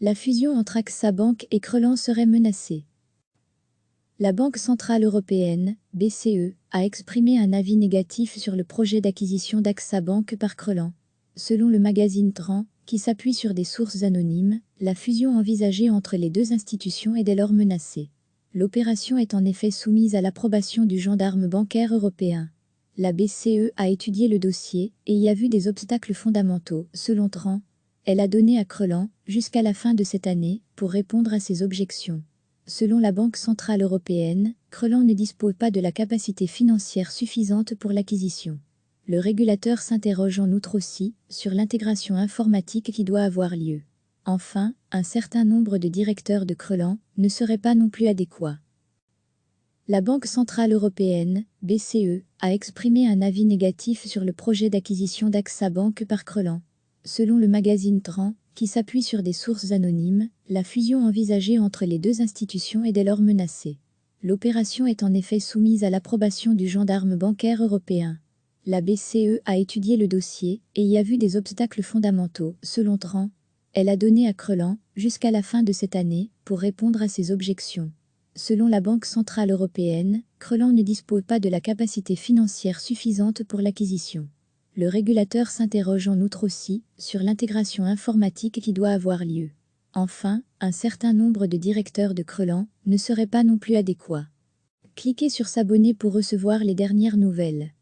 La fusion entre AXA Bank et Crelan serait menacée. La Banque centrale européenne, BCE, a exprimé un avis négatif sur le projet d'acquisition d'AXA Bank par Crelan. Selon le magazine Tran, qui s'appuie sur des sources anonymes, la fusion envisagée entre les deux institutions est dès lors menacée. L'opération est en effet soumise à l'approbation du gendarme bancaire européen. La BCE a étudié le dossier et y a vu des obstacles fondamentaux, selon Tran. Elle a donné à Crelan, jusqu'à la fin de cette année, pour répondre à ces objections. Selon la Banque centrale européenne, Crelan ne dispose pas de la capacité financière suffisante pour l'acquisition. Le régulateur s'interroge en outre aussi sur l'intégration informatique qui doit avoir lieu. Enfin, un certain nombre de directeurs de Crelan ne seraient pas non plus adéquats. La Banque centrale européenne, BCE, a exprimé un avis négatif sur le projet d'acquisition d'AXA Bank par Crelan. Selon le magazine Tran, qui s'appuie sur des sources anonymes, la fusion envisagée entre les deux institutions est dès lors menacée. L'opération est en effet soumise à l'approbation du gendarme bancaire européen. La BCE a étudié le dossier et y a vu des obstacles fondamentaux, selon Tran. Elle a donné à Crelan, jusqu'à la fin de cette année, pour répondre à ces objections. Selon la Banque centrale européenne, Crelan ne dispose pas de la capacité financière suffisante pour l'acquisition. Le régulateur s'interroge en outre aussi sur l'intégration informatique qui doit avoir lieu. Enfin, un certain nombre de directeurs de Crelan ne seraient pas non plus adéquats. Cliquez sur s'abonner pour recevoir les dernières nouvelles.